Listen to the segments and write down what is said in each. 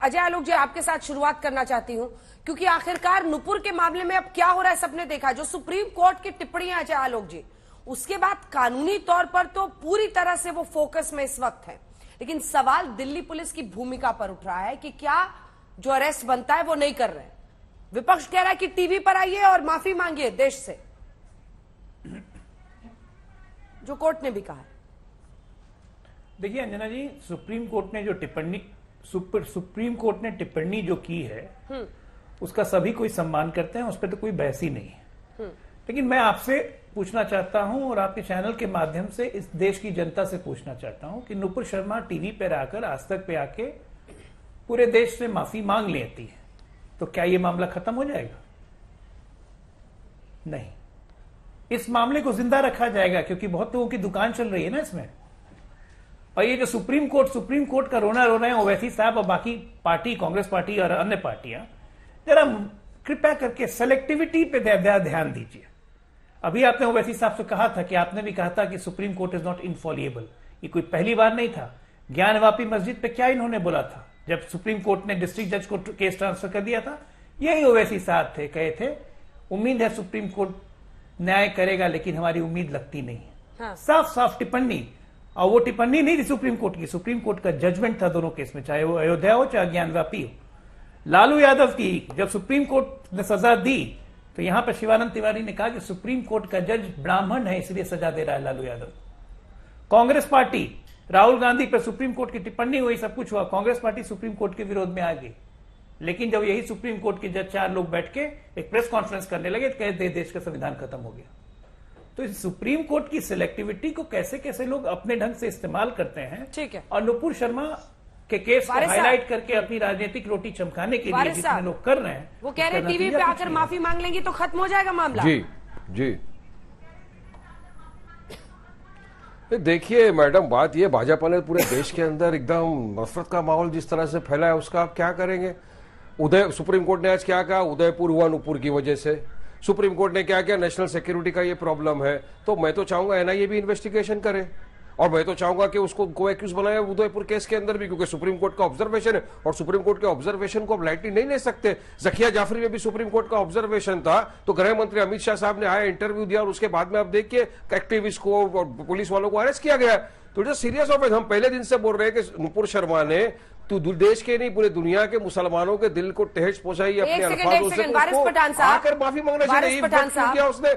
अजय आलोक जी, आपके साथ शुरुआत करना चाहती हूं, क्योंकि आखिरकार नुपुर के मामले में अब क्या हो रहा है सबने देखा। जो सुप्रीम कोर्ट की टिप्पणियां अजय आलोक जी, उसके बाद कानूनी तौर पर तो पूरी तरह से वो फोकस में इस वक्त है, लेकिन सवाल दिल्ली पुलिस की भूमिका पर उठ रहा है कि क्या जो अरेस्ट बनता है वो नहीं कर रहे हैं। विपक्ष कह रहा है कि टीवी पर आइए और माफी मांगिए देश से, जो कोर्ट ने भी कहा है। देखिए अंजना जी, सुप्रीम कोर्ट ने जो सुप्रीम कोर्ट ने टिप्पणी जो की है उसका सभी कोई सम्मान करते हैं, उस पर तो कोई बहस ही नहीं है। लेकिन मैं आपसे पूछना चाहता हूं और आपके चैनल के माध्यम से इस देश की जनता से पूछना चाहता हूं कि नुपुर शर्मा टीवी पर आकर आज तक पे आके पूरे देश से माफी मांग लेती है, तो क्या ये मामला खत्म हो जाएगा? नहीं, इस मामले को जिंदा रखा जाएगा, क्योंकि बहुत लोगों की दुकान चल रही है ना इसमें। और ये जो सुप्रीम कोर्ट का रोना रो रहे हैं ओवैसी साहब और बाकी पार्टी, कांग्रेस पार्टी और अन्य पार्टियां, जरा कृपया करके सेलेक्टिविटी पे ध्यान दीजिए। अभी आपने ओवैसी साहब से कहा था कि आपने भी कहा था कि सुप्रीम कोर्ट इज नॉट इनफॉलिएबल। ये कोई पहली बार नहीं था। ज्ञानवापी मस्जिद पे क्या इन्होंने बोला था जब सुप्रीम कोर्ट ने डिस्ट्रिक्ट जज को केस ट्रांसफर कर दिया था? यही ओवैसी साहब थे, कहे थे उम्मीद है सुप्रीम कोर्ट न्याय करेगा, लेकिन हमारी उम्मीद लगती नहीं है। हाँ। साफ साफ टिप्पणी, और वो टिप्पणी नहीं थी सुप्रीम कोर्ट की, सुप्रीम कोर्ट का जजमेंट था दोनों केस में, चाहे वो अयोध्या हो चाहे ज्ञानवापी हो। लालू यादव की जब सुप्रीम कोर्ट ने सजा दी तो यहां पर शिवानंद तिवारी ने कहा कि सुप्रीम कोर्ट का जज ब्राह्मण है इसलिए सजा दे रहा है लालू यादव। कांग्रेस पार्टी, राहुल गांधी पर सुप्रीम कोर्ट की टिप्पणी हुई, सब कुछ हुआ, कांग्रेस पार्टी सुप्रीम कोर्ट के विरोध में आ गई। लेकिन जब यही सुप्रीम कोर्ट के जज 4 लोग बैठ के एक प्रेस कॉन्फ्रेंस करने लगे तो कहते देश का संविधान खत्म हो गया। तो इस सुप्रीम कोर्ट की सिलेक्टिविटी को कैसे कैसे लोग अपने ढंग से इस्तेमाल करते हैं। ठीक है। और नुपुर शर्मा के केस को हाईलाइट करके अपनी राजनीतिक रोटी चमकाने के लिए जितने लोग कर रहे हैं, वो कह रहे हैं टीवी पे आकर माफी मांग लेंगे तो खत्म हो जाएगा मामला। जी जी, देखिए मैडम, बात ये भाजपा ने पूरे देश के अंदर एकदम नफरत का माहौल जिस तरह से फैला है उसका आप क्या करेंगे। सुप्रीम कोर्ट ने आज क्या कहा? उदयपुर हुआ नुपुर की वजह से। सुप्रीम कोर्ट ने क्या किया? नेशनल सिक्योरिटी का ये प्रॉब्लम है, तो मैं तो चाहूंगा एनआईए भी इन्वेस्टिगेशन करे, और मैं तो चाहूंगा कि उसको को एक्यूज बनाया उदयपुर केस के अंदर भी, क्योंकि सुप्रीम कोर्ट का ऑब्जर्वेशन है और सुप्रीम कोर्ट के ऑब्जर्वेशन को अब लाइटली नहीं ले सकते। जकिया जाफरी में भी सुप्रीम कोर्ट का ऑब्जर्वेशन था, तो गृह मंत्री अमित शाह साहब ने आया, इंटरव्यू दिया, और उसके बाद में आप देखिए एक्टिविस्ट को और पुलिस वालों को अरेस्ट किया गया। तो जो सीरियस ऑफ, हम पहले दिन से बोल रहे हैं कि नुपुर शर्मा ने तो देश के नहीं पूरे दुनिया के मुसलमानों के दिल को ठेस पहुंचाई अपने अल्फाजों से, आकर माफी मांगना चाहिए। किया उसने,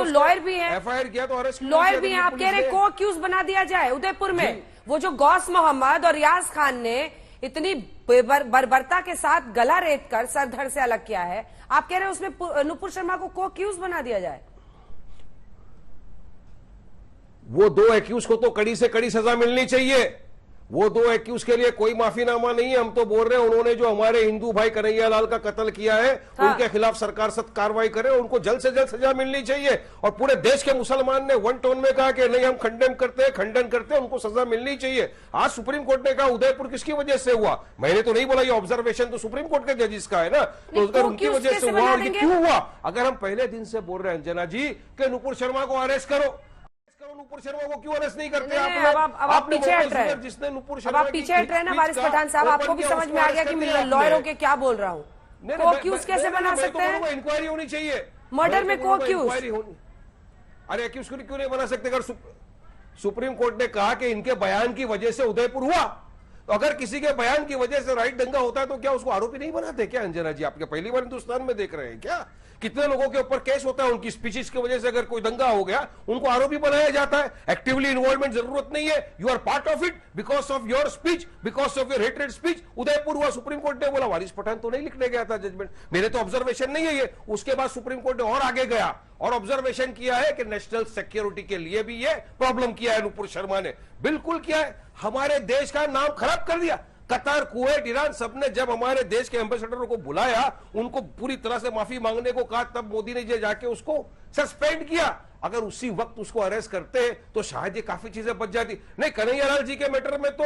लॉयर भी है, एफआईआर किया तो अरेस्ट, लॉयर भी है, आप कह रहे हैं को अक्यूज बना दिया जाए। उदयपुर में वो जो गौस मोहम्मद और रियाज खान ने इतनी बर्बरता के साथ गला रेत कर सर धड़ से अलग किया है, आप कह रहे हैं उसमें नुपुर शर्मा को अक्यूज बना दिया जाए? वो 2 एक्यूज को तो कड़ी से कड़ी सजा मिलनी चाहिए। वो 2 एक्यूज के लिए कोई माफीनामा नहीं है। हम तो बोल रहे हैं उन्होंने जो हमारे हिंदू भाई कन्हैया लाल का कत्ल किया है, उनके खिलाफ सरकार सख्त कार्रवाई करे, उनको जल्द से जल्द सजा मिलनी चाहिए। और पूरे देश के मुसलमान ने वन टोन में कहा कि नहीं, हम खंडन करते हैं, उनको सजा मिलनी चाहिए। आज सुप्रीम कोर्ट ने कहा उदयपुर किसकी वजह से हुआ? मैंने तो नहीं बोला, ये ऑब्जर्वेशन तो सुप्रीम कोर्ट के जजिस का है ना, तो अगर उनकी वजह से हुआ और ये क्यों हुआ? अगर हम पहले दिन से बोल रहे हैं अंजना जी कि नुपुर शर्मा को अरेस्ट करो, नुपुर शर्मा को क्यों अरेस्ट नहीं करते? आप पीछे हट रहे हैं, जिसने नुपुर शर्मा, आप पीछे हट रहे हैं ना वारिस पठान साहब, आपको भी समझ में आ गया कि मैं लॉयरों के क्या बोल रहा हूँ। को अक्यूज कैसे बना सकते हैं? इंक्वायरी होनी चाहिए मर्डर में को अक्यूज। अरे अक्यूज क्यों नहीं बना सकते? अगर सुप्रीम कोर्ट ने कहा कि इनके बयान की वजह से उदयपुर हुआ, तो अगर किसी के बयान की वजह से राइट दंगा होता है तो क्या उसको आरोपी नहीं बनाते क्या? अंजना जी, आपके पहली बार हिंदुस्तान में देख रहे हैं क्या? कितने लोगों के ऊपर केस होता है, उनकी स्पीचेस की वजह से अगर कोई दंगा हो गया उनको आरोपी बनाया जाता है। एक्टिवली इन्वॉल्वमेंट जरूरत नहीं है, you are part of it because of your speech, because of your hated speech. Udaipur हुआ, सुप्रीम कोर्ट ने बोला, वारिस पठान तो नहीं लिखने गया था जजमेंट, मेरे तो ऑब्जर्वेशन नहीं है ये। उसके बाद सुप्रीम कोर्ट ने और आगे गया और ऑब्जर्वेशन किया है कि नेशनल सिक्योरिटी के लिए भी ये प्रॉब्लम किया है नुपुर शर्मा ने, बिल्कुल किया है। हमारे देश का नाम खराब कर दिया। कतार, कुवैत, ईरान सबने जब हमारे देश के एम्बेसडरों को बुलाया, उनको पूरी तरह से माफी मांगने को कहा, तब मोदी ने जाके उसको सस्पेंड किया। अगर उसी वक्त उसको अरेस्ट करते तो शायद ये काफी चीजें बच जाती। नहीं, कन्हैया लाल जी के मैटर में तो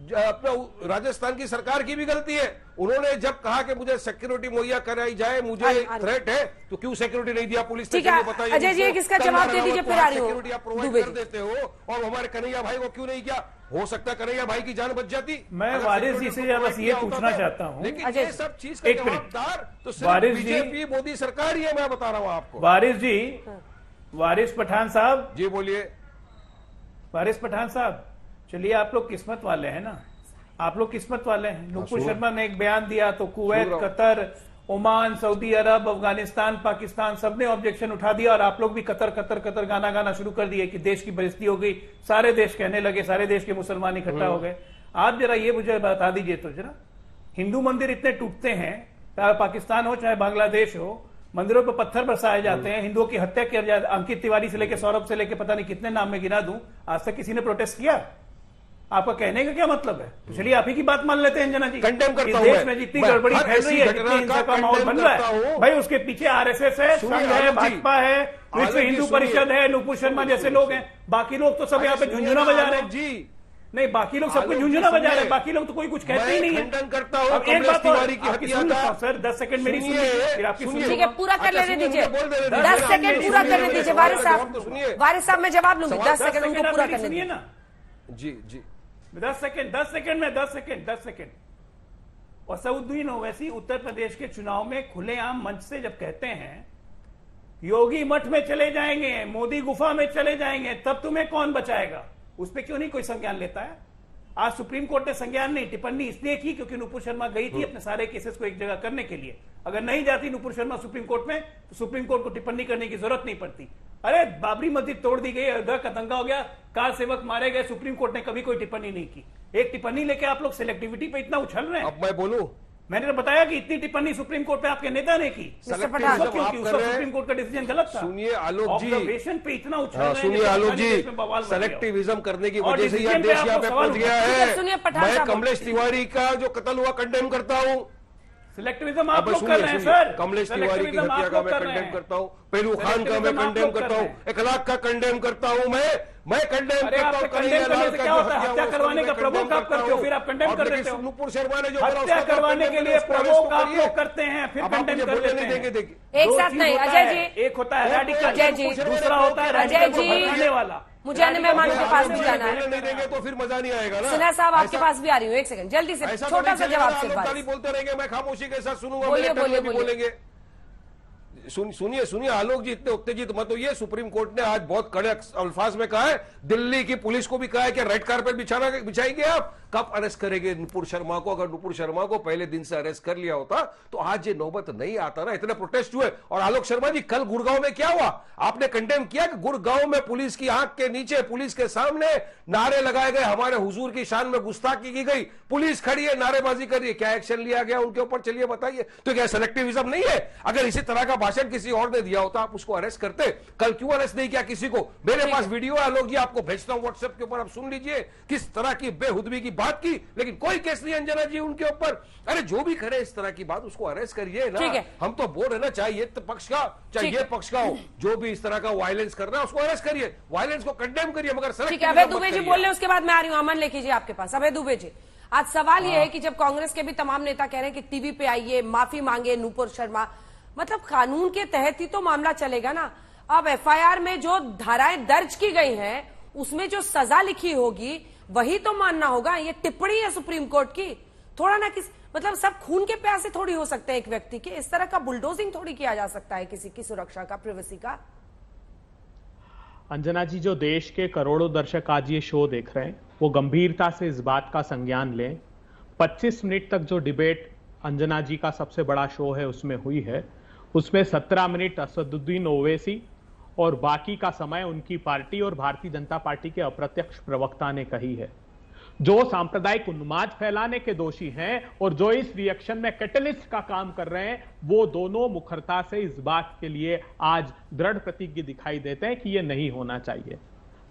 अपना राजस्थान की सरकार की भी गलती है। उन्होंने जब कहा कि मुझे सिक्योरिटी मुहैया कराई जाए, मुझे थ्रेट है, तो क्यों सिक्योरिटी नहीं दिया पुलिस ने? बताइए अजय जी, किसका जवाब दे दीजिए, फिर आ रही हूं। सिक्योरिटी आप प्रोवाइड कर देते हो और हमारे कन्हैया भाई को क्यों नहीं किया? हो सकता कन्हैया भाई की जान बच जाती। मैं अगर वारिस जी सिक्योरिटी से को बस ये किया होता पूछना तो। चाहता हूं। लेकिन अजय ये सब चीज का एक मिनट। जवाबदार तो सिर्फ वारिस जी- बीजेपी मोदी सरकार ही है, मैं बता रहा हूं आपको। वारिस जी, वारिस पठान साहब, जी बोलिए। वारिस पठान साहब, चलिए आप लोग किस्मत वाले हैं ना, आप लोग किस्मत वाले हैं। नुपुर सुनो। शर्मा ने एक बयान दिया तो कुवैत, सुन रहा हूं। कतर, ओमान, सऊदी अरब, अफगानिस्तान, पाकिस्तान सबने ऑब्जेक्शन उठा दिया और आप लोग भी कतर कतर कतर गाना गाना शुरू कर दिए कि देश की बेइज्जती हो गई। सारे देश कहने लगे, सारे देश के मुसलमान इकट्ठा हो गए। आप जरा ये मुझे बता दीजिए तो जरा, हिंदू मंदिर इतने टूटते हैं, चाहे पाकिस्तान हो चाहे बांग्लादेश हो, मंदिरों पर पत्थर बरसाए जाते हैं, हिंदुओं की हत्या की जाती, अंकित तिवारी से लेकर सौरभ से लेकर पता नहीं कितने नाम में गिना दूं, आज तक किसी ने प्रोटेस्ट किया? आपका कहने का क्या मतलब है? तो चलिए आप ही की बात मान लेते हैं अंजना जी। कंडेम करता इस हूं देश मैं। में जितनी मैं गड़बड़ी हर फैल ऐसी रही है, घटना जितनी हिंसा का का माहौल कंडेम बन रहा करता है, हूं। भाई उसके पीछे आरएसएस है, सुनिए, संघ है, आलोक जी। भाजपा है, विश्व आलोक जी, हिंदू सुनिए। परिषद है, नुपुर शर्मा जैसे लोग हैं। बाकी लोग तो सब यहाँ पे झुंझुना बजा रहे हैं जी। नहीं, बाकी लोग सब कुछ आलोक जी, झुंझुना बजा रहे सुनिए। हैं, बाकी लोग तो कोई कुछ कहते ही नहीं है। खंडन करता हूं अब एक कमलेश बात और, तिवारी की आपकी हत्या सुन का। लो सर, 10 सेकंड मेरी सुनिए, फिर आपकी सुनिए। ठीक है, पूरा कर अच्छा, लेने सुनिए, दीजिए। मुझे बोल देने 10 दीजिए। सेकंड पूरा सुनिए, करने मेरे दीजिए। सवाल वारिस का जवाब तो साहब, सुनिए। वारिस साहब मैं जवाब लूंगी। 10 सेकंड आप उनको पूरा मेरी करने सुनिए दीजिए। ना, जी जी 10 सेकंड 10 सेकंड। असउद्दीन ओवैसी उत्तर प्रदेश के चुनाव में खुलेआम मंच से जब कहते हैं योगी मठ में चले जाएंगे, मोदी गुफा में चले जाएंगे, तब तुम्हें कौन बचाएगा, उस पर क्यों नहीं कोई संज्ञान लेता है? आज सुप्रीम कोर्ट ने संज्ञान नहीं, टिप्पणी इसलिए की क्योंकि नुपुर शर्मा गई थी अपने सारे केसेस को एक जगह करने के लिए। अगर नहीं जाती नुपुर शर्मा सुप्रीम कोर्ट में तो सुप्रीम कोर्ट को टिप्पणी करने की जरूरत नहीं पड़ती। अरे बाबरी मस्जिद तोड़ दी गई, अयोध्या का दंगा हो गया, कार सेवक मारे गए, सुप्रीम कोर्ट ने कभी कोई टिप्पणी नहीं की। एक टिप्पणी लेके आप लोग सिलेक्टिविटी पे इतना उछल रहे हैं। अब मैं बोलूं, मैंने तो बताया कि इतनी टिप्पणी सुप्रीम कोर्ट पे आपके नेता ने की। Selectivism पठान, आप क्योंकि कर उसका रहे हैं। सुप्रीम कोर्ट का डिसीजन गलत था। सुनिए आलोक जी, ऑब्जर्वेशन पे इतना उछल हाँ, रहे हैं सुनिए जैसे आलोक पता नहीं देश में बवाल जी, मच गया हो। सेलेक्टिविज्म करने की और वजह से यह डिसीजन पे देश आपको यहाँ पे सवाल पहुंच उठा- गया ठीक है। है, सुनिए पठान मैं साहब। कमलेश तिवारी का जो कत्ल हुआ कंडेम करता हूं। सिलेक्टिविज्म आप अब लोग सुनिए, कर रहे हैं सुनिए, सर। कमलेश तिवारी की सिलेक्टिविज्म हत्या आप का लोग मैं कर रहे कंडेम हैं। करता हूं, पेरू खान का मैं सिलेक्टिविज्म आप कंडेम लोग कर करता रहे हूं, हैं। इखलाक का कंडेम करता हूं, मैं कंडेम अरे करता आपसे हूं। कंडेम कन्हैया करने लाल से का क्या जो होता है? हत्या हत्या हुआ, करवाने उसको का मैं प्रवोक condemn आप करते हो, करता फिर आप कंडेम हूं। कर और देते हो। लेकिन नुपुर शर्मा ने जो बोला, हत्या उसका करवाने के लिए condemn प्रवोक तो आप करिए। लोग करते हैं, फिर अब आप कंडेम मुझे कर बोलने देते नहीं हैं। देंगे, देखिए। एक दो साथ चीज नहीं, होता अजय है, जी। एक होता है रैडिकल, अजय जी। दूसरा होता है अजय रैडिकल को जी। भड़काने वाला। मुझे अन्य मेहमानों के पास भी जाना है। बोलने नहीं देंगे तो फिर मजा नहीं आएगा ना। सिन्हा साहब आपके ऐसा- पास भी आ रही हूँ, एक सेकंड जल्दी से, ऐसा तो छोटा नहीं सा चलेगा जवाब ना, सिर्फ लोग खाली वारिस। बोलते रहेंगे, मैं खामोशी के साथ सुनूंगा, बोलिए, मेरे टर्न में भी बोलिए। बोलेंगे। सुनिए आलोक जी, इतने उत्तेजित मत होइए। सुप्रीम कोर्ट ने आज बहुत कड़े अल्फाज में कहा है, दिल्ली की पुलिस को भी कहा है कि रेड कार्पेट बिछाएंगे आप। कब अरेस्ट करेंगे नुपुर शर्मा को? अगर नुपुर शर्मा को पहले दिन से अरेस्ट कर लिया होता तो आज ये नौबत नहीं आता ना। इतने प्रोटेस्ट हुए। और आलोक शर्मा जी, कल गुड़गांव में क्या हुआ? आपने कंडेम किया कि गुड़गांव में पुलिस की आंख के नीचे, पुलिस के सामने नारे लगाए गए, हमारे हुजूर की शान में गुस्ताखी की गई, पुलिस खड़ी है, नारेबाजी कर रही है, क्या एक्शन लिया गया उनके ऊपर? चलिए बताइए। तो क्या सिलेक्टिविज्म नहीं है? अगर इसी तरह का भाषण किसी और ने दिया होता आप उसको अरेस्ट करते। कल क्यों अरेस्ट नहीं किया किसी को? मेरे पास वीडियो है आलोक जी, आपको भेजता हूं व्हाट्सएप के ऊपर, आप सुन लीजिए किस तरह की बेहुदवी की बात की। लेकिन कोई केस नहीं अंजना जी उनके ऊपर। अरे जो भी करे इस तरह की बात, उसको अरेस्ट करिए ना। ठीक है। हम तो बोल रहे ना, चाहे ये पक्ष का चाहे ठीक ये है। पक्ष का हो, जो भी इस तरह का वायलेंस कर रहा है उसको अरेस्ट करिए, वायलेंस को कंडेम करिए, मगर ठीक है, अभय दुबे जी बोल रहे हैं, उसके बाद मैं आ रही हूँ। अमन लेखी जी आपके पास। अभय दुबे जी, आज सवाल ये है कि जब कांग्रेस के भी तमाम नेता कह रहे हैं कि टीवी पे आइए, माफी मांगे नुपुर शर्मा, मतलब कानून के तहत ही तो मामला चलेगा ना। अब एफआईआर में जो धाराएं दर्ज की गई हैं, उसमें जो सजा लिखी होगी वही तो मानना होगा। ये टिप्पणी है सुप्रीम कोर्ट की, थोड़ा ना किस मतलब सब खून के प्यासे थोड़ी हो सकते हैं एक व्यक्ति के। इस तरह का बुलडोजिंग थोड़ी किया जा सकता है किसी की सुरक्षा का, प्रिवेसी का। अंजना जी, जो देश के करोड़ों दर्शक आज ये शो देख रहे हैं, वो गंभीरता से इस बात का संज्ञान लें। 25 मिनट तक जो डिबेट अंजना जी का सबसे बड़ा शो है उसमें हुई है, उसमें 17 मिनट असदुद्दीन ओवैसी और बाकी का समय उनकी पार्टी और भारतीय जनता पार्टी के अप्रत्यक्ष प्रवक्ता ने कही है। जो सांप्रदायिक उन्माद फैलाने के दोषी हैं और जो इस रिएक्शन में कैटलिस्ट का काम कर रहे हैं, वो दोनों मुखरता से इस बात के लिए आज दृढ़ प्रतिज्ञ दिखाई देते हैं कि ये नहीं होना चाहिए।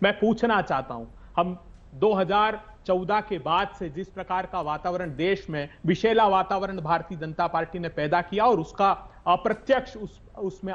मैं पूछना चाहता हूं, हम 2014 के बाद से जिस प्रकार का वातावरण देश में, विषैला वातावरण भारतीय जनता पार्टी ने पैदा किया और उसका अप्रत्यक्ष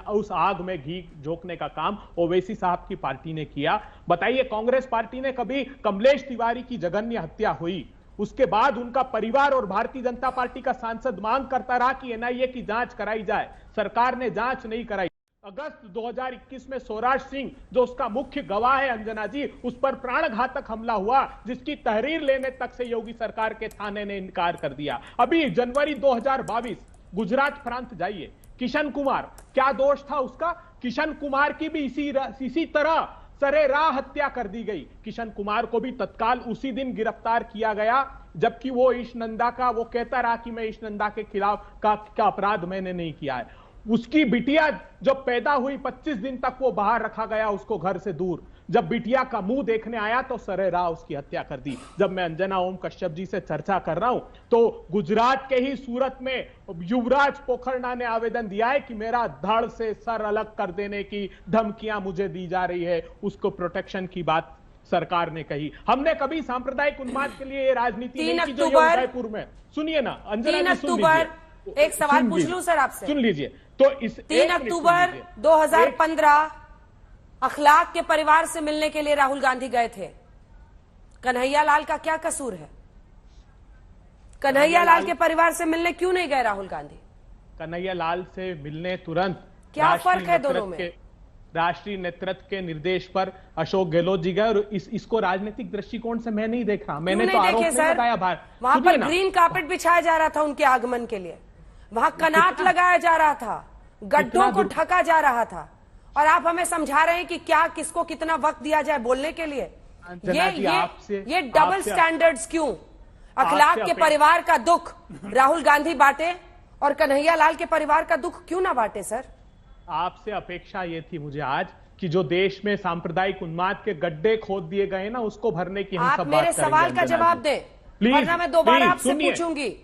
उस आग में घी झोंकने का काम ओवैसी साहब की पार्टी ने किया। बताइए, कांग्रेस पार्टी ने कभी कमलेश तिवारी की जघन्य हत्या हुई, उसके बाद उनका परिवार और भारतीय जनता पार्टी का सांसद मांग करता रहा कि एनआईए की जांच कराई जाए, सरकार ने जांच नहीं कराई। अगस्त 2021 में सौराष्ट्र सिंह, जो उसका मुख्य गवाह है अंजना जी, उस पर प्राणघातक हमला हुआ, जिसकी तहरीर लेने तक से योगी सरकार के थाने ने इनकार कर दिया। अभी जनवरी 2022 गुजरात प्रांत जाइए, किशन कुमार, क्या दोष था उसका? किशन कुमार की भी इसी तरह सरेराह हत्या कर दी गई। किशन कुमार को भी तत्काल उसी दिन गिरफ्तार किया गया, जबकि वो ईशनंदा का, वो कहता रहा कि मैं ईशनंदा के खिलाफ का अपराध मैंने नहीं किया है। उसकी बिटिया जब पैदा हुई 25 दिन तक वो बाहर रखा गया, उसको घर से दूर। जब बिटिया का मुंह देखने आया तो सरेराह उसकी हत्या कर दी। जब मैं अंजना ओम कश्यप जी से चर्चा कर रहा हूं तो गुजरात के ही सूरत में युवराज पोखरना ने आवेदन दिया है कि मेरा धड़ से सर अलग कर देने की धमकियां मुझे दी जा रही है, उसको प्रोटेक्शन की बात सरकार ने कही। हमने कभी सांप्रदायिक उन्माद के लिए राजनीति नहीं की जो उदयपुर में। सुनिए ना अंजना जी, सुन लीजिए, एक सवाल पूछ लूं सर आपसे, सुन लीजिए। तो इस 3 अक्टूबर 2015 अखलाक के परिवार से मिलने के लिए राहुल गांधी गए थे। कन्हैया लाल का क्या कसूर है? कन्हैया लाल के परिवार से मिलने क्यों नहीं गए राहुल गांधी? कन्हैया लाल से मिलने तुरंत क्या फर्क है दोनों में? राष्ट्रीय नेतृत्व के निर्देश पर अशोक गहलोत जी गए, और इसको राजनीतिक दृष्टिकोण से मैं नहीं देख रहा। मैंने तो आरोप नहीं लगाया बाहर। वहां पर ग्रीन कार्पेट बिछाया जा रहा था उनके आगमन के लिए, वहां कनाट लगाया जा रहा था, गड्ढों को ढका जा रहा था, और आप हमें समझा रहे हैं कि क्या किसको कितना वक्त दिया जाए बोलने के लिए। ये डबल स्टैंडर्ड्स क्यों? अखलाक के परिवार का दुख राहुल गांधी बांटे और कन्हैया लाल के परिवार का दुख क्यों ना बांटे? सर आपसे अपेक्षा ये थी मुझे आज कि जो देश में सांप्रदायिक उन्माद के गड्ढे खोद दिए गए ना, उसको भरने की हम सब बात करेंगे। आप मेरे सवाल का जवाब दें, वरना मैं दोबारा आपसे पूछूंगी।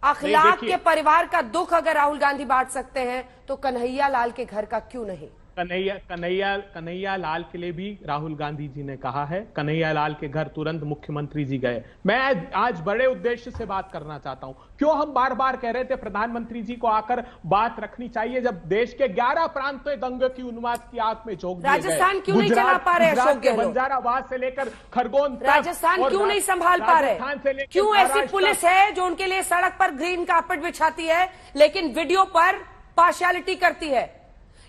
अखलाक के परिवार का दुख अगर राहुल गांधी बांट सकते हैं तो कन्हैया लाल के घर का क्यों नहीं? कन्हैया लाल के लिए भी राहुल गांधी जी ने कहा है। कन्हैया लाल के घर तुरंत मुख्यमंत्री जी गए। मैं आज बड़े उद्देश्य से बात करना चाहता हूं। क्यों हम बार बार कह रहे थे प्रधानमंत्री जी को आकर बात रखनी चाहिए, जब देश के 11 प्रांत में दंगे की उन्माद की आग में झोंक दिए गए। राजस्थान क्यों नहीं चला पा रहे अशोक गहलोत? बंजाराबाद से लेकर खरगोन, राजस्थान क्यों नहीं संभाल पा रहे? क्यों ऐसी पुलिस है जो उनके लिए सड़क पर ग्रीन कार्पेट बिछाती है लेकिन वीडियो पर पार्शियलिटी करती है?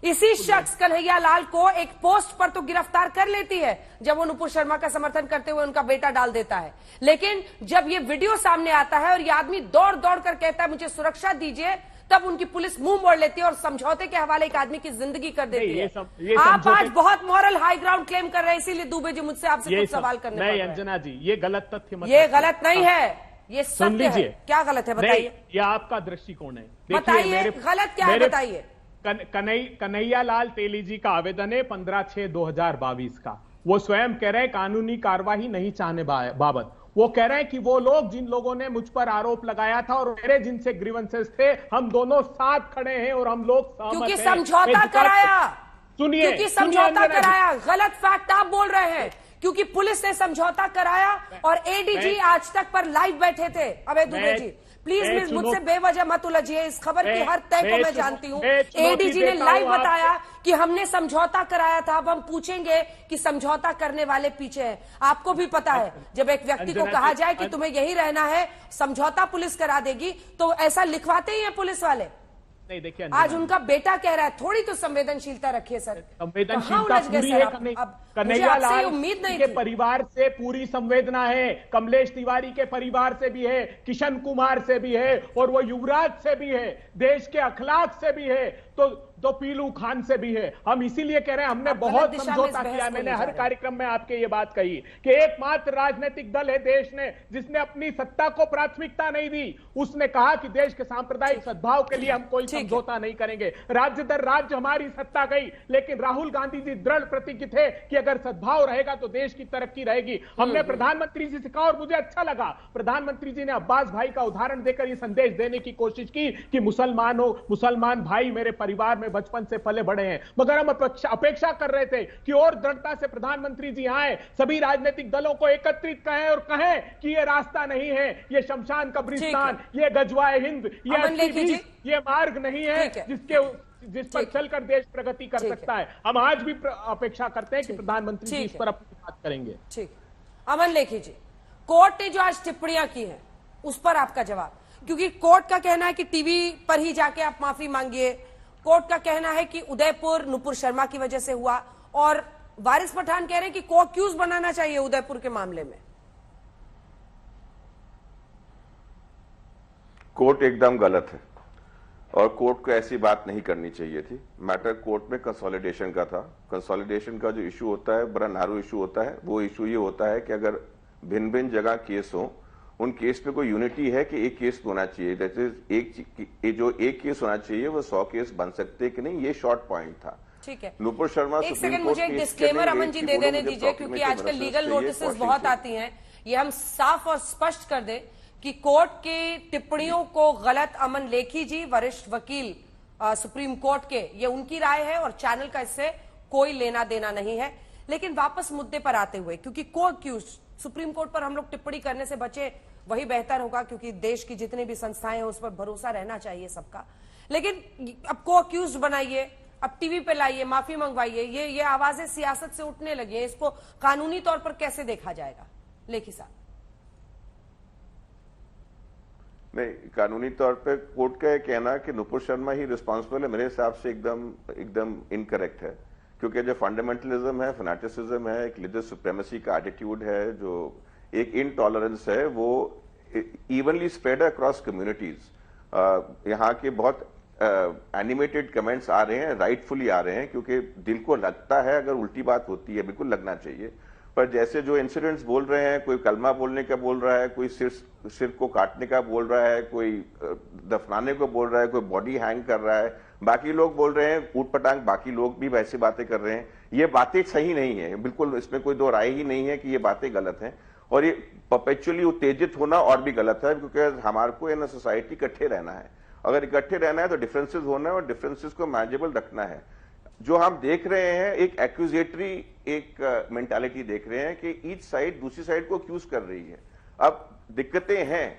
इसी शख्स कन्हैया लाल को एक पोस्ट पर तो गिरफ्तार कर लेती है जब वो नुपुर शर्मा का समर्थन करते हुए उनका बेटा डाल देता है, लेकिन जब ये वीडियो सामने आता है और ये आदमी दौड़ दौड़ कर कहता है मुझे सुरक्षा दीजिए, तब उनकी पुलिस मुंह मोड़ लेती है और समझौते के हवाले एक आदमी की जिंदगी कर देती है। आप आज बहुत मॉरल हाई ग्राउंड क्लेम कर रहे हैं, इसीलिए दुबे जी मुझसे आपसे कुछ सवाल करने नहीं अंजना जी, ये गलत तथ्य मत, ये गलत नहीं है, ये सत्य है। क्या गलत है बताइए? ये आपका दृष्टिकोण है, बताइए गलत क्या है बताइए। कन्हैया लाल तेली जी का आवेदन है 15/6/2022 का। वो स्वयं कह रहे हैं कानूनी कार्यवाही नहीं चाहने बाबत। वो कह रहे हैं कि वो लोग जिन लोगों ने मुझ पर आरोप लगाया था और मेरे जिनसे ग्रीवेंसेस थे, हम दोनों साथ खड़े हैं और हम लोग क्योंकि समझौता कराया, सुनिए, क्योंकि समझौता कराया। गलत फैक्ट आप बोल रहे हैं, क्योंकि पुलिस ने समझौता कराया और एडीजी आज तक पर लाइव बैठे थे। अबे दुबे जी प्लीज मुझसे बेवजह मत उलझिए, इस खबर की हर तय को मैं जानती हूँ। एडीजी ने लाइव बताया कि हमने समझौता कराया था। अब हम पूछेंगे कि समझौता करने वाले पीछे हैं। आपको भी पता है जब एक व्यक्ति को कहा जाए कि तुम्हें यही रहना है, समझौता पुलिस करा देगी, तो ऐसा लिखवाते ही हैं पुलिस वाले। नहीं देखिए, आज उनका बेटा कह रहा है, थोड़ी तो संवेदनशीलता रखिए सर। संवेदनशीलता पूरी है कन्हैया लाल उम्मीद नहीं के परिवार से पूरी संवेदना है, कमलेश तिवारी के परिवार से भी है, किशन कुमार से भी है और वो युवराज से भी है, देश के अखलाक से भी है, तो पीलू खान से भी है। हम इसीलिए कह रहे हैं हमने बहुत समझौता किया। मैंने हर कार्यक्रम में आपके ये बात कही कि एकमात्र राजनीतिक दल है देश ने जिसने अपनी सत्ता को प्राथमिकता नहीं दी। उसने कहा कि देश के सांप्रदायिक सद्भाव के लिए हम कोई समझौता नहीं करेंगे। राज्य दर राज्य हमारी सत्ता गई, लेकिन राहुल गांधी जी दृढ़ प्रतिज्ञ थे कि अगर सद्भाव रहेगा तो देश की तरक्की रहेगी। हमने प्रधानमंत्री जी से कहा और मुझे अच्छा लगा, प्रधानमंत्री जी ने अब्बास भाई का उदाहरण देकर यह संदेश देने की कोशिश की कि मुसलमान भाई मेरे परिवार में बचपन से पले बड़े हैं। मगर हम अपेक्षा कर रहे थे कि और दृढ़ता से प्रधानमंत्री जी आए, सभी राजनीतिक दलों को एकत्रित कहें और कहें कि ये रास्ता नहीं है, ये शमशान कब्रिस्तान, ये गजवाए हिंद, ये मार्ग नहीं है जिस पर चलकर देश प्रगति कर सकता है। हम आज भी अपेक्षा करते हैं कि प्रधानमंत्री जी इस पर अपनी बात करेंगे। ठीक, अमन लेखी जी, कोर्ट ने जो आज टिप्पणियां की हैं उस पर आपका जवाब, क्योंकि कोर्ट का कहना है कि टीवी पर ही जाके आप माफी मांगिए, कोर्ट का कहना है कि उदयपुर नुपुर शर्मा की वजह से हुआ, और वारिस पठान कह रहे हैं कि को अक्यूज बनाना चाहिए उदयपुर के मामले में। कोर्ट एकदम गलत है और कोर्ट को ऐसी बात नहीं करनी चाहिए थी। मैटर कोर्ट में कंसोलिडेशन का था। कंसोलिडेशन का जो इशू होता है बड़ा नारू इशू होता है। वो इशू ये होता है कि अगर भिन्न भिन्न जगह केस हो, उन केस पे कोई यूनिटी है कि एक केस होना चाहिए, दैट इज जो एक केस होना चाहिए वो 100 केस बन सकते कि नहीं, ये शॉर्ट पॉइंट था। ठीक है, नुपुर शर्मा एक सेकंड मुझे एक डिस्क्लेमर अमन जी दे देने दीजिए, क्योंकि आजकल लीगल नोटिसेस बहुत आती हैं। ये हम साफ और स्पष्ट कर दें कि कोर्ट की टिप्पणियों को गलत, अमन लेखी जी वरिष्ठ वकील सुप्रीम कोर्ट के, ये उनकी राय है और चैनल का इससे कोई लेना देना नहीं है। लेकिन वापस मुद्दे पर आते हुए, क्योंकि को अक्यूज सुप्रीम कोर्ट पर हम लोग टिप्पणी करने से बचे, वही बेहतर होगा, क्योंकि देश की जितनी भी संस्थाएं हैं उस पर भरोसा रहना चाहिए सबका। लेकिन अब को अक्यूज बनाइए, अब टीवी पे लाइए, माफी मंगवाइए, ये आवाजें सियासत से उठने लगी है। इसको कानूनी तौर पर कैसे देखा जाएगा लेखी साहब? नहीं, कानूनी तौर पे कोर्ट का यह कहना कि नुपुर शर्मा ही रिस्पॉन्सिबल है, मेरे हिसाब से एकदम इनकरेक्ट है। क्योंकि जो फंडामेंटलिज्म है, फैनेटिसिज्म है, एक रिलीजियस सुप्रीमेसी का एटीट्यूड है, जो एक इनटॉलरेंस है, वो इवनली स्प्रेड अक्रॉस कम्युनिटीज। यहाँ के बहुत एनिमेटेड कमेंट्स आ रहे हैं, राइटफुली आ रहे हैं, क्योंकि दिल को लगता है अगर उल्टी बात होती है, बिल्कुल लगना चाहिए। पर जैसे जो इंसिडेंट्स बोल रहे हैं, कोई कलमा बोलने का बोल रहा है, कोई सिर को काटने का बोल रहा है, कोई दफनाने को बोल रहा है, कोई बॉडी हैंग कर रहा है, बाकी लोग बोल रहे हैं ऊट पटांग, बाकी लोग भी वैसी बातें कर रहे हैं। ये बातें सही नहीं है, बिल्कुल इसमें कोई दो राय ही नहीं है कि ये बातें गलत हैं। और ये परपेचुअली उत्तेजित होना और भी गलत है, क्योंकि हमारे को इन सोसाइटी इकट्ठे रहना है। अगर इकट्ठे रहना है तो डिफरेंसेस होना है और डिफरेंसेस को मैनेजेबल रखना है। जो हम देख रहे हैं एक एक्यूजेटरी एक मेंटालिटी देख रहे हैं कि ईच साइड दूसरी साइड को एक्यूज कर रही है। अब दिक्कतें हैं,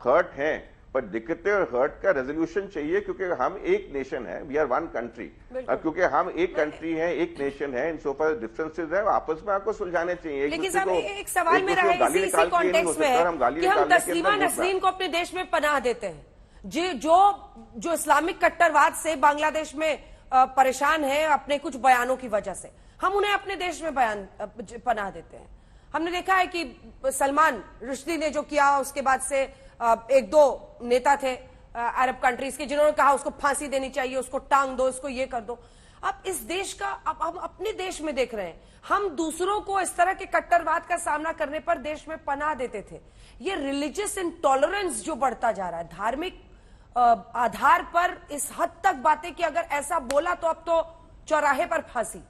हर्ट हैं, पर दिक्कतें और हर्ट का रेजोल्यूशन चाहिए, क्योंकि हम एक नेशन है, वी आर वन कंट्री। अब क्योंकि हम एक कंट्री है, एक नेशन है, इन सो फार डिफरेंसेस है, आपस में आपको सुलझाने चाहिए। लेकिन साहब एक सवाल मेरा है इसी कॉन्टेक्स्ट में है कि हम तस्लीमा नसरीन को अपने देश में पनाह देते हैं, जो इस्लामिक कट्टरवाद से बांग्लादेश में परेशान है अपने कुछ बयानों की वजह से, हम उन्हें अपने देश में पनाह देते हैं। हमने देखा है कि सलमान रुश्दी ने जो किया, उसके बाद से एक दो नेता थे अरब कंट्रीज के जिन्होंने कहा उसको फांसी देनी चाहिए, उसको टांग दो, इसको ये कर दो। अब इस देश का, अब हम अपने देश में देख रहे हैं, हम दूसरों को इस तरह के कट्टरवाद का सामना करने पर देश में पनाह देते थे। ये रिलीजियस इंटॉलरेंस जो बढ़ता जा रहा है, धार्मिक आधार पर इस हद तक बातें कि अगर ऐसा बोला तो अब तो चौराहे पर फांसी,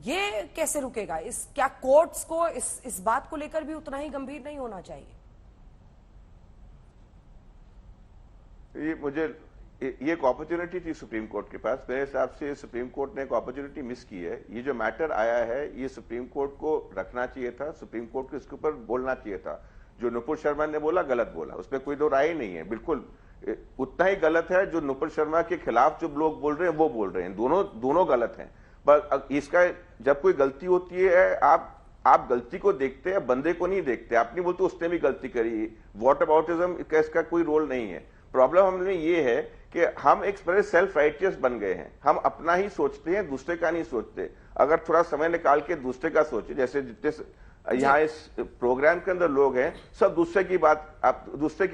ये कैसे रुकेगा? क्या कोर्ट्स को इस बात को लेकर भी उतना ही गंभीर नहीं होना चाहिए? ये एक अपॉर्चुनिटी थी सुप्रीम कोर्ट के पास। मेरे हिसाब से सुप्रीम कोर्ट ने एक अपॉर्चुनिटी मिस की है। ये जो मैटर आया है, ये सुप्रीम कोर्ट को रखना चाहिए था, सुप्रीम कोर्ट को इसके ऊपर बोलना चाहिए था। जो नुपुर शर्मा ने बोला गलत बोला, उसमें कोई दो राय नहीं है, बिल्कुल उतना ही गलत है जो नुपुर शर्मा के खिलाफ जो लोग बोल रहे हैं वो बोल रहे हैं, दोनों गलत हैं। पर इसका जब कोई गलती होती है, आप गलती को देखते हैं, बंदे को नहीं देखते। आप नहीं बोलते उसने भी गलती करी, व्हाट अबाउटिज्म का इसका कोई रोल नहीं है। प्रॉब्लम हमें ये है कि हम एक सेल्फ राइटियस बन गए हैं, हम अपना ही सोचते हैं, दूसरे का नहीं सोचते। अगर थोड़ा समय निकाल के दूसरे का सोचे, जैसे जितने यहाँ इस प्रोग्राम के अंदर लोग हैं, सब दूसरे की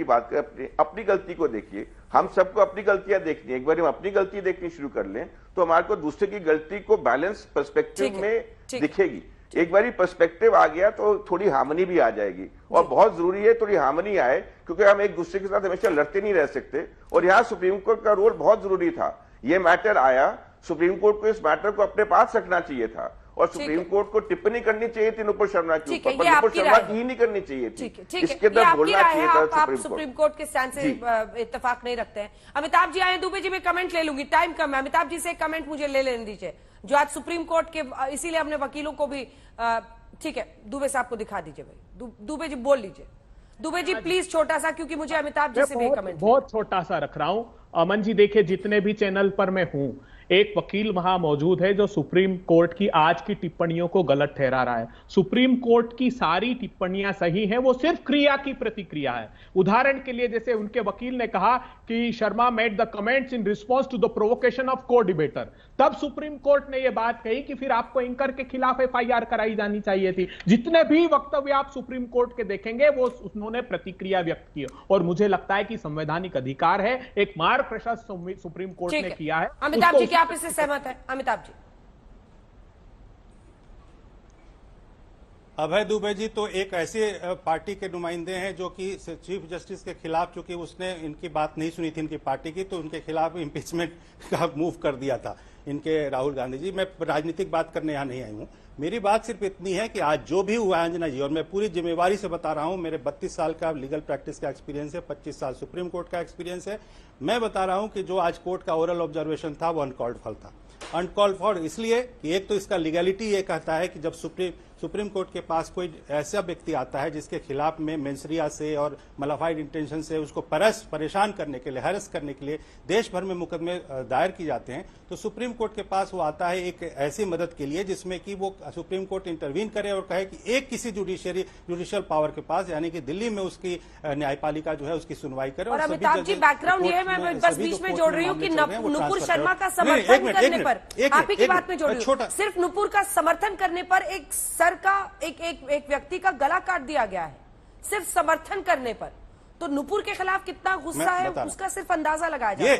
बात करें, अपनी गलती को देखिए। हम सबको अपनी गलतियां देखनी है। एक बार हम अपनी गलती देखनी शुरू कर लें तो हमारे को दूसरे की गलती को बैलेंस पर्सपेक्टिव में दिखेगी। एक बार पर्सपेक्टिव आ गया तो थोड़ी हार्मनी भी आ जाएगी, और बहुत जरूरी है थोड़ी हार्मनी आए, क्योंकि हम एक दूसरे के साथ हमेशा लड़ते नहीं रह सकते। और यहाँ सुप्रीम कोर्ट का रोल बहुत जरूरी था। ये मैटर आया, सुप्रीम कोर्ट को इस मैटर को अपने पास रखना चाहिए था, और सुप्रीम कोर्ट को टिप्पणी करनी चाहिए थी नुपुर शर्मा के ऊपर, पर नुपुर शर्मा की ही नहीं करनी चाहिए थी। इसके अंदर बोलना चाहिए था आप सुप्रीम कोर्ट के स्टैंड से इत्तेफाक नहीं रखते हैं। अमिताभ जी आए, दुबे जी में कमेंट ले लूंगी, टाइम कम है। अमिताभ जी से कमेंट मुझे ले लेने दीजिए, जो आज सुप्रीम कोर्ट के, इसीलिए हमने वकीलों को भी, ठीक है, दुबे साहब को दिखा दीजिए भाई। दुबे जी बोल लीजिए। दुबे जी प्लीज छोटा सा, क्योंकि मुझे अमिताभ जी से भी कमेंट, बहुत छोटा सा रख रहा हूं। अमन जी देखिए, जितने भी चैनल पर मैं हूं, एक वकील वहां मौजूद है जो सुप्रीम कोर्ट की आज की टिप्पणियों को गलत ठहरा रहा है। सुप्रीम कोर्ट की सारी टिप्पणियां सही हैं, वो सिर्फ क्रिया की प्रतिक्रिया है। उदाहरण के लिए जैसे उनके वकील ने कहा कि Sharma made the comments in response to the provocation of co debater, तब सुप्रीम कोर्ट ने यह बात कही कि फिर आपको एंकर के खिलाफ एफआईआर कराई जानी चाहिए थी। जितने भी वक्तव्य आप सुप्रीम कोर्ट के देखेंगे वो उन्होंने प्रतिक्रिया व्यक्त की, और मुझे लगता है कि संवैधानिक अधिकार है, एक मार्ग प्रशस्त सुप्रीम कोर्ट ने किया है। अमिताभ जी, क्या आप इससे सहमत हैं? अमिताभ जी। अभय दुबे जी तो एक ऐसे पार्टी के नुमाइंदे हैं जो कि चीफ जस्टिस के खिलाफ, चूंकि उसने इनकी बात नहीं सुनी थी इनकी पार्टी की, तो उनके खिलाफ इम्पीचमेंट का मूव कर दिया था इनके राहुल गांधी जी। मैं राजनीतिक बात करने यहां नहीं आई हूं। मेरी बात सिर्फ इतनी है कि आज जो भी हुआ अंजना जी, और मैं पूरी जिम्मेवारी से बता रहा हूं, मेरे 32 साल का लीगल प्रैक्टिस का एक्सपीरियंस है, 25 साल सुप्रीम कोर्ट का एक्सपीरियंस है। मैं बता रहा हूं कि जो आज कोर्ट का ओरल ऑब्जर्वेशन था वो अनकॉल्ड फॉर था। अनकॉल्ड फॉर इसलिए कि एक तो इसका लीगैलिटी ये कहता है कि जब सुप्रीम कोर्ट के पास कोई ऐसा व्यक्ति आता है जिसके खिलाफ में मेंसरिया से और मलाफाइड इंटेंशन से उसको परेशान करने के लिए, हैरेस करने के लिए देश भर में मुकदमे दायर किए जाते हैं, तो सुप्रीम कोर्ट के पास वो आता है एक ऐसी मदद के लिए जिसमें कि वो सुप्रीम कोर्ट इंटरवीन करे और कहे कि एक किसी जुडिशियल पावर के पास, यानी कि दिल्ली में उसकी न्यायपालिका जो है उसकी सुनवाई करे। और अमिताभ जी, बैकग्राउंड ये है, मैं बस बीच में जोड़ रही हूँ कि नुपुर शर्मा का समर्थन करने पर, आप ही की बात में जोड़ रही हूँ, सिर्फ नुपुर का समर्थन करने पर एक सर का एक व्यक्ति का गला काट दिया गया है, सिर्फ समर्थन करने पर। तो नुपुर के खिलाफ कितना गुस्सा है उसका सिर्फ अंदाजा लगाया जाए।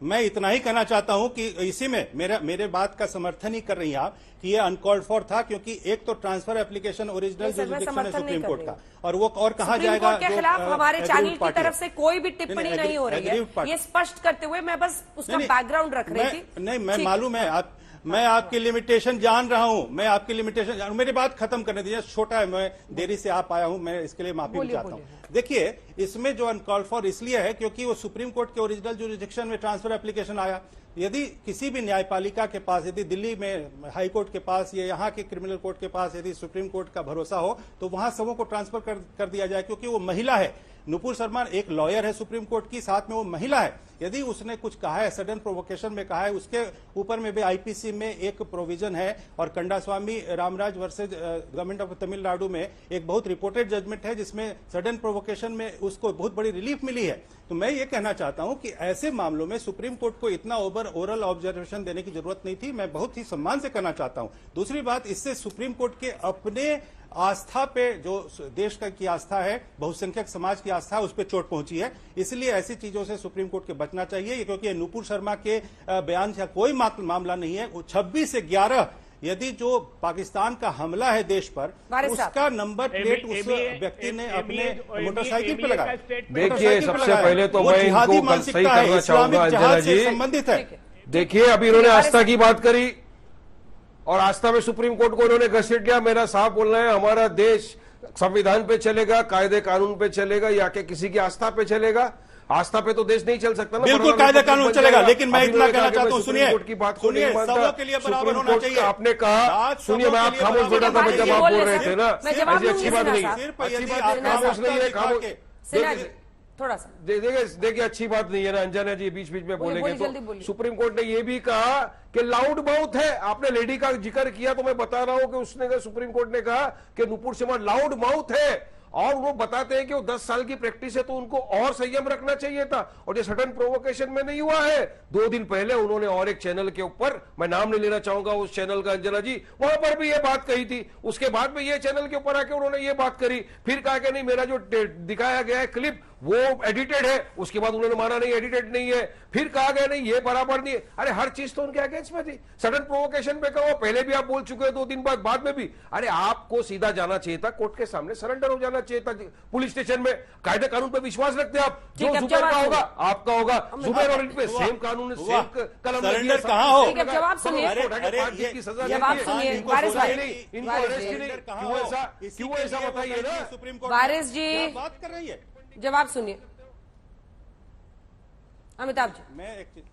मैं इतना ही कहना चाहता हूं कि इसी में मेरे बात का समर्थन ही कर रही हैं आप कि ये अनकॉल्ड फॉर था, क्योंकि एक तो ट्रांसफर एप्लीकेशन ओरिजिनल जुरिडिक्शन है सुप्रीम कोर्ट का, और वो और कहा जाएगा सुप्रीम कोर्ट के खिलाफ हमारे चैनल की तरफ से कोई भी टिप्पणी नहीं हो रही है, ये स्पष्ट करते हुए मैं बस उसका बैकग्राउंड रख रही थी। नहीं, मैं मालूम है मैं आपकी लिमिटेशन जान रहा हूं, मेरी बात खत्म करने दीजिए, छोटा है, मैं देरी से आप आया हूं, मैं इसके लिए माफी भी चाहता हूं। देखिए, इसमें जो अनकॉल्ड फॉर इसलिए है क्योंकि वो सुप्रीम कोर्ट के ओरिजिनल जुरिडिक्शन में ट्रांसफर एप्लीकेशन आया। यदि किसी भी न्यायपालिका के पास, यदि दिल्ली में हाई कोर्ट के पास या यहाँ के क्रिमिनल कोर्ट के पास यदि सुप्रीम कोर्ट का भरोसा हो तो वहां सबों को ट्रांसफर कर दिया जाए, क्योंकि वो महिला है। नुपुर शर्मा एक लॉयर है सुप्रीम कोर्ट की, साथ में वो महिला है। यदि उसने कुछ कहा है, सडन प्रोवोकेशन में कहा है, उसके ऊपर में भी आईपीसी में एक प्रोविजन है, और Kandaswamy Ramraj versus government of Tamil Nadu में एक बहुत रिपोर्टेड जजमेंट है जिसमें सडन प्रोवोकेशन में उसको बहुत बड़ी रिलीफ मिली है। तो मैं ये कहना चाहता हूं कि ऐसे मामलों में सुप्रीम कोर्ट को इतना ओरल ऑब्जर्वेशन देने की जरूरत नहीं थी। मैं बहुत ही सम्मान से कहना चाहता हूं। दूसरी बात, इससे सुप्रीम कोर्ट के अपने आस्था पे, जो देश की आस्था है, बहुसंख्यक समाज की आस्था है, उस पर चोट पहुंची है। इसलिए ऐसी चीजों से सुप्रीम कोर्ट के बचना चाहिए, क्योंकि नुपुर शर्मा के बयान से कोई मामला नहीं है। 26 से 11 यदि जो पाकिस्तान का हमला है देश पर, उसका नंबर प्लेट उस व्यक्ति ने अपने मोटरसाइकिल पे लगाया। देखिए, सबसे पहले तो मैं इनको सही करना चाहूंगा अंजना जी, संबंधित है। देखिए, अभी इन्होंने आस्था की बात करी और आस्था में सुप्रीम कोर्ट को इन्होंने घसीट लिया। मेरा साफ बोलना है, हमारा देश संविधान पे चलेगा, कायदे कानून पे चलेगा, या कि किसी की आस्था पे चलेगा? आस्था पे तो देश नहीं चल सकता ना। बिल्कुल कायदे कानून चलेगा, लेकिन मैं इतना कहना चाहता हूं, सुनिए, सबों के लिए बराबर होना चाहिए। आपने कहा, सुनिए, मैं आप खामोश बैठा था जब आप बोल रहे थे ना, ऐसी अच्छी बात नहीं है, खामोश नहीं है, खामोश थोड़ा सा देखिए अच्छी बात नहीं है ना अंजना जी, बीच बीच में बोलेंगे तो। सुप्रीम कोर्ट ने यह भी कहा कि लाउड माउथ है। आपने लेडी का जिक्र किया तो मैं बता रहा हूं कि उसने, सुप्रीम कोर्ट ने कहा कि नुपुर शर्मा लाउड माउथ है, और वो बताते हैं कि वो 10 साल की प्रैक्टिस है तो उनको और संयम रखना चाहिए था, और ये सडन प्रोवोकेशन में नहीं हुआ है। 2 दिन पहले उन्होंने और एक चैनल के ऊपर, मैं नाम नहीं लेना चाहूंगा उस चैनल का अंजना जी, वहां पर भी ये बात कही थी। उसके बाद में ये चैनल के ऊपर आके उन्होंने ये बात करी, फिर कहा कि नहीं, मेरा जो दिखाया गया है क्लिप वो एडिटेड है। उसके बाद उन्होंने माना नहीं, एडिटेड नहीं है। फिर कहा गया नहीं, ये बराबर नहीं है। अरे हर चीज तो उनके अगेंस्ट में थी। सडन प्रोवोकेशन पे कहो, पहले भी आप बोल चुके हैं, 2 दिन बाद में भी। अरे आपको सीधा जाना चाहिए था, कोर्ट के सामने सरेंडर हो जाना चाहिए था पुलिस स्टेशन में। कायदे कानून पे विश्वास रखते आप, जो जुबैर का होगा आपका होगा, जुबैर और इन पे सेम कानून, सेम कलम कहां हो। जवाब सुनिए, जवाब सुनिए, वारिस भाई, क्यों ऐसा बताइए ना सुप्रीम कोर्ट वारिस जी, बात कर रही है, जवाब सुनिए। अमिताभ जी, मैं एक चीज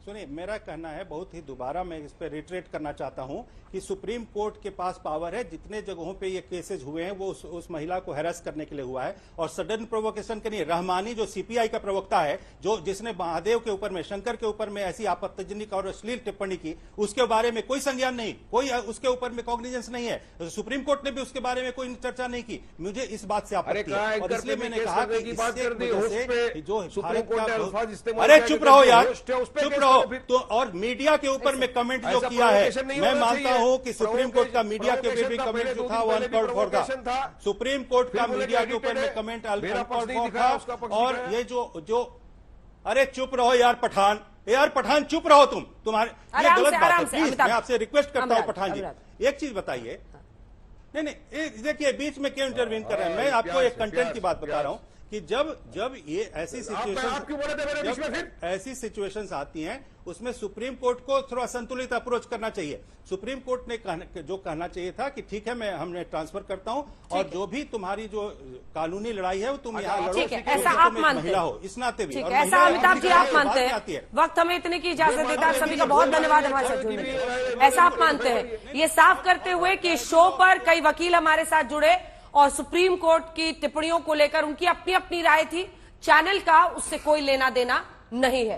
सुनिए, मेरा कहना है, बहुत ही दोबारा मैं इस पर रिट्रेट करना चाहता हूं कि सुप्रीम कोर्ट के पास पावर है, जितने जगहों पे ये केसेज हुए हैं वो उस महिला को हैरेस करने के लिए हुआ है, और सडन प्रोवोकेशन के लिए रहमानी जो सीपीआई का प्रवक्ता है, जो जिसने महादेव के ऊपर में, शंकर के ऊपर में ऐसी आपत्तिजनक और अश्लील टिप्पणी की, उसके बारे में कोई संज्ञान नहीं, कोई उसके ऊपर में कॉग्निजेंस नहीं है। सुप्रीम कोर्ट ने भी उसके बारे में कोई चर्चा नहीं की। मुझे इस बात से आपत्ति है, और इसलिए मैंने कहा कि जो अरे चुप रहो यार, चुप रहो। तो और मीडिया के ऊपर में कमेंट जो किया है, मैं मानता हूं कि सुप्रीम कोर्ट का मीडिया के ऊपर भी कमेंट जो था वो अनकॉल्ड फॉर था। सुप्रीम कोर्ट का मीडिया के ऊपर में कमेंट अनकॉल्ड फॉर था। और ये जो अरे चुप रहो यार पठान चुप रहो तुम्हारे, ये गलत बात है। प्लीज मैं आपसे रिक्वेस्ट करता हूं पठान जी, एक चीज बताइए। नहीं देखिए, बीच में क्यों इंटरवीन कर रहे हैं? मैं आपको एक कंटेंट की बात बता रहा हूं कि जब ये ऐसी सिचुएशंस आती हैं, उसमें सुप्रीम कोर्ट को थोड़ा संतुलित अप्रोच करना चाहिए। सुप्रीम कोर्ट ने जो कहना चाहिए था कि ठीक है, हमने ट्रांसफर करता हूं, और जो भी तुम्हारी जो कानूनी लड़ाई है वो तुम यहाँ लड़ो, ऐसा आप मानते महिला हो इस नाते भी। ऐसा अमिताभ जी आप मानते हैं? वक्त हमें इतने की इजाजत देता है। सभी का बहुत धन्यवाद हमारे साथ जुड़ने के लिए। ऐसा आप मानते हैं, ये साफ करते हुए कि इस शो पर कई वकील हमारे साथ जुड़े और सुप्रीम कोर्ट की टिप्पणियों को लेकर उनकी अपनी अपनी राय थी, चैनल का उससे कोई लेना देना नहीं है।